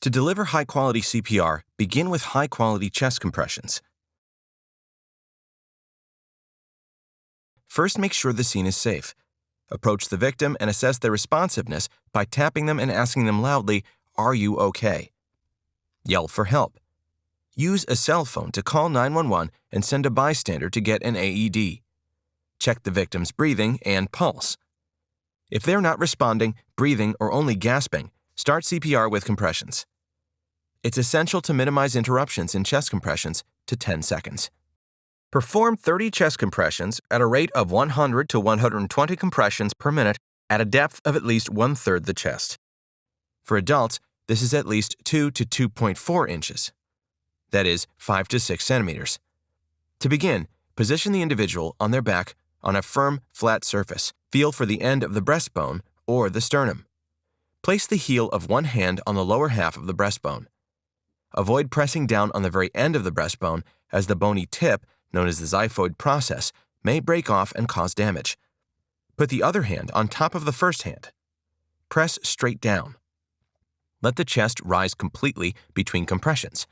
To deliver high-quality CPR, begin with high-quality chest compressions. First, make sure the scene is safe. Approach the victim and assess their responsiveness by tapping them and asking them loudly, "Are you okay?" Yell for help. Use a cell phone to call 911 and send a bystander to get an AED. Check the victim's breathing and pulse. If they're not responding, breathing, or only gasping, start CPR with compressions. It's essential to minimize interruptions in chest compressions to 10 seconds. Perform 30 chest compressions at a rate of 100 to 120 compressions per minute at a depth of at least 1/3 the chest. For adults, this is at least 2 to 2.4 inches. That is 5 to 6 centimeters. To begin, position the individual on their back on a firm, flat surface. Feel for the end of the breastbone or the sternum. Place the heel of one hand on the lower half of the breastbone. Avoid pressing down on the very end of the breastbone, as the bony tip, known as the xiphoid process, may break off and cause damage. Put the other hand on top of the first hand. Press straight down. Let the chest rise completely between compressions.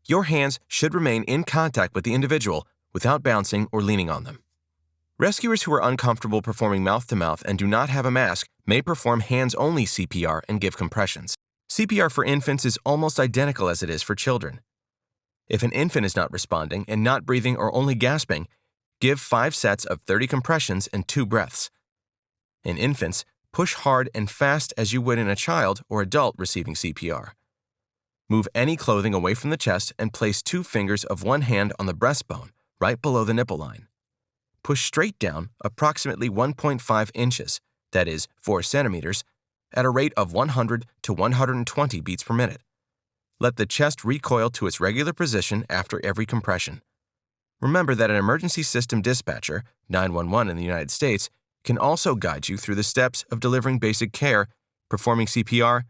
Your hands should remain in contact with the individual without bouncing or leaning on them. Rescuers who are uncomfortable performing mouth-to-mouth and do not have a mask may perform hands-only CPR and give compressions. CPR for infants is almost identical as it is for children. If an infant is not responding and not breathing or only gasping, give 5 sets of 30 compressions and 2 breaths. In infants, push hard and fast as you would in a child or adult receiving CPR. Move any clothing away from the chest and place 2 fingers of one hand on the breastbone, right below the nipple line. Push straight down approximately 1.5 inches, that is 4 centimeters, at a rate of 100 to 120 beats per minute. Let the chest recoil to its regular position after every compression. Remember that an emergency system dispatcher, 911 in the United States, can also guide you through the steps of delivering basic care, performing CPR,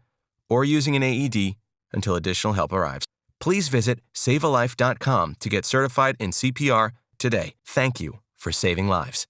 or using an AED until additional help arrives. Please visit savealife.com to get certified in CPR today. Thank you for saving lives.